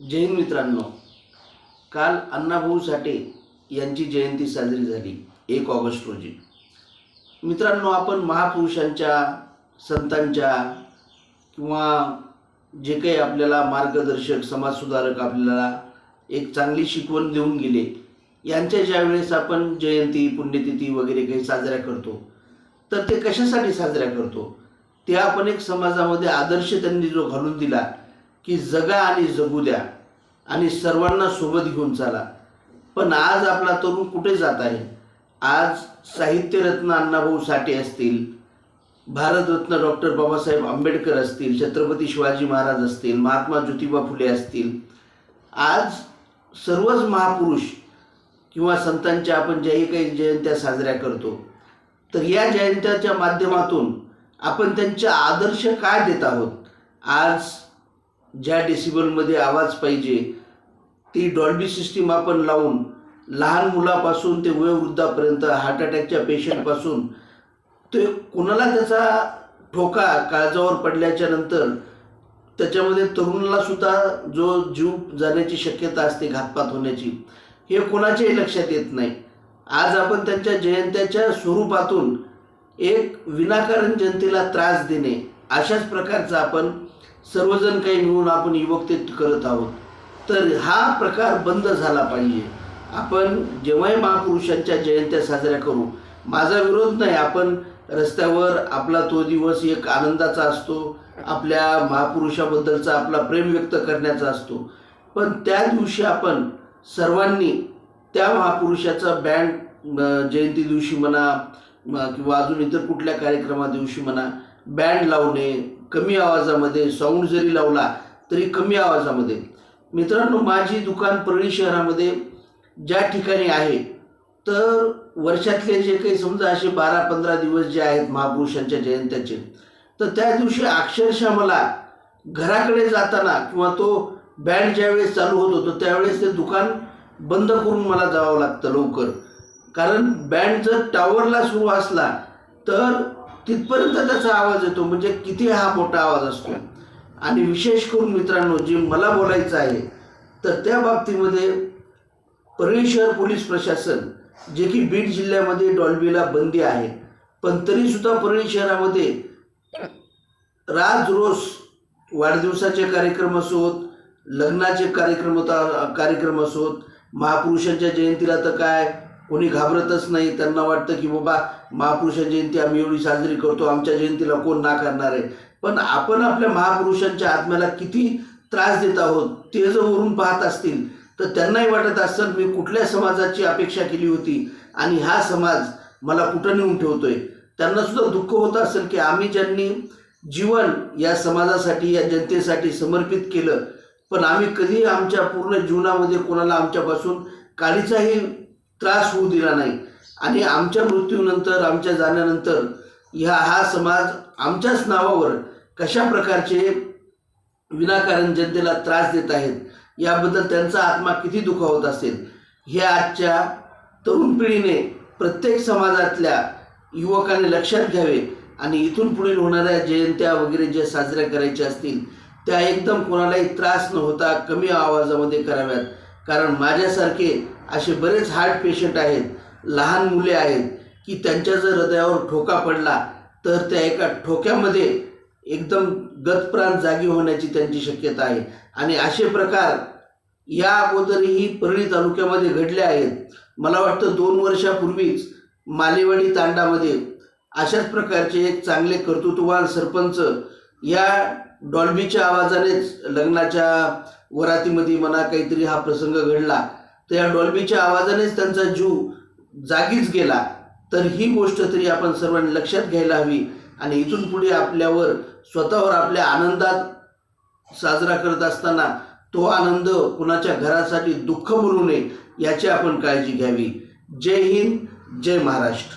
जय हिंद मित्रांनो, काल अण्णाभाऊ साठे यांची जयंती साजरी झाली 1 ऑगस्ट रोजी. मित्रांनो, आपण महापुरुषांच्या, संतांच्या किंवा जे काही आपल्याला मार्गदर्शक, समाजसुधारक आपल्याला एक चांगली शिकवण देऊन गेले, यांच्या ज्यावेळेस आपण जयंती, पुण्यतिथी वगैरे काही साजऱ्या करतो, तर ते कशासाठी साजऱ्या करतो? ते आपण एक समाजामध्ये आदर्श त्यांनी जो घालून दिला की जगा आणि जगू द्या आणि सर्वांना सोबत घेऊन चाला. पण आज आपला तरुण कुठे जात आहे? आज साहित्यरत्न अण्णाभाऊ साठे असतील, भारतरत्न डॉक्टर बाबासाहेब आंबेडकर असतील, छत्रपती शिवाजी महाराज असतील, महात्मा ज्योतिबा फुले असतील, आज सर्वच महापुरुष किंवा संतांच्या आपण ज्याही काही जयंत्या साजऱ्या करतो, तर या जयंत्याच्या माध्यमातून आपण त्यांच्या आदर्श काय देत आहोत? आज ज्या डेसिबलमध्ये आवाज पाहिजे ती डॉल्बी सिस्टीम आपण लावून लहान मुलापासून ते वयोवृद्धापर्यंत, हार्ट अटॅकच्या पेशंटपासून ते कोणाला त्याचा ठोका काळजावर पडल्याच्या नंतर त्याच्यामध्ये तरुणाला सुद्धा जो जीव जाण्याची शक्यता असते, घातपात होण्याची, हे कोणाच्याही लक्षात येत नाही. आज आपण त्यांच्या जयंत्याच्या स्वरूपातून एक विनाकारण जनतेला त्रास देणे, अशाच प्रकारचा आपण सर्वजण काही मिळून आपण युवक ते करत आहोत. तर हा प्रकार बंद झाला पाहिजे. आपण जेव्हाही महापुरुषांच्या जयंत्या साजऱ्या करू, माझा विरोध नाही. आपण रस्त्यावर आपला तो दिवस एक आनंदाचा असतो, आपल्या महापुरुषाबद्दलचा आपला प्रेम व्यक्त करण्याचा असतो. पण त्या दिवशी आपण सर्वांनी त्या महापुरुषाचा बँड जयंती दिवशी म्हणा किंवा अजून इतर कुठल्या कार्यक्रमा दिवशी म्हणा, बँड लावणे, कमी आवाजामध्ये साऊंड जरी लावला तरी कमी आवाजामध्ये. मित्रांनो, माझी दुकान परळी शहरामध्ये ज्या ठिकाणी आहे, तर वर्षातले जे काही समजा असे 12-15 दिवस जे आहेत महापुरुषांच्या जयंत्याचे, तर त्या दिवशी अक्षरशः मला घराकडे जाताना किंवा तो बँड ज्यावेळेस चालू होत होतो त्यावेळेस ते दुकान बंद करून मला जावं लागतं लवकर. कारण बँड जर टावरला सुरू असला तर तिथपर्यंत त्याचा आवाज येतो, म्हणजे किती हा मोठा आवाज असतो. आणि विशेष करून मित्रांनो, जे मला बोलायचं आहे तर त्या बाबतीमध्ये परळी शहर पोलीस प्रशासन, जे की बीड जिल्ह्यामध्ये डॉल्बीला बंदी आहे, पण तरीसुद्धा परळी शहरामध्ये राज-रोज वाढदिवसाचे कार्यक्रम असोत, लग्नाचे कार्यक्रम असोत, महापुरुषांच्या जयंतीला तर काय कोणी घाबरतच नाही. त्यांना वाटतं की बाबा महापुरुषांची जयंती आम्ही एवढी साजरी करतो, आमच्या जयंतीला कोण ना करणार आहे. पण आपण आपल्या महापुरुषांच्या आत्म्याला किती त्रास देत आहोत ते जर वरून पाहत असतील तर त्यांनाही वाटत असेल मी कुठल्या समाजाची अपेक्षा केली होती आणि हा समाज मला कुठं नेऊन ठेवतोय. त्यांना सुद्धा दुःख होत असेल की आम्ही ज्यांनी जीवन या समाजासाठी, या जनतेसाठी समर्पित केलं, पण आम्ही कधी आमच्या पूर्ण जीवनामध्ये कोणाला आमच्यापासून काडीचाही त्रास होऊ दिला नाही. आणि आमच्या मृत्यूनंतर, आमच्या जाण्यानंतर हा समाज आमच्याच नावावर कशा प्रकारचे विनाकारण जनतेला त्रास देत आहेत, याबद्दल त्यांचा आत्मा किती दुखावत असेल, हे आजच्या तरुण पिढीने, प्रत्येक समाजातल्या युवकांनी लक्षात घ्यावे. आणि इथून पुढील होणाऱ्या जयंत्या वगैरे ज्या साजऱ्या करायच्या असतील त्या एकदम कोणालाही त्रास न होता कमी आवाजामध्ये कराव्यात. कारण माझ्यासारखे असे बरेच हार्ट पेशंट आहेत, लहान मुले आहेत की त्यांच्या जर हृदयावर ठोका पडला तर त्या एका ठोक्यामध्ये एकदम गतप्राण जागी होण्याची त्यांची शक्यता आहे. आणि असे प्रकार या अगोदरही परळी तालुक्यामध्ये घडले आहेत. मला वाटतं 2 वर्षापूर्वीच मालेवाडी तांडामध्ये अशाच प्रकारचे एक चांगले कर्तृत्ववान सरपंच या डॉल्बीच्या आवाजानेच लग्नाच्या वरातीमध्ये म्हणा काहीतरी हा प्रसंग घडला, तर या डॉल्बीच्या आवाजानेच त्यांचा जीव जागीच गेला. तर ही गोष्ट तरी आपण सर्वांनी लक्षात घ्यायला हवी. आणि इथून पुढे आपल्यावर स्वतःवर आपल्या आनंदात साजरा करत असताना तो आनंद कुणाच्या घरासाठी दुःख बनू नये याची आपण काळजी घ्यावी. जय हिंद, जय महाराष्ट्र.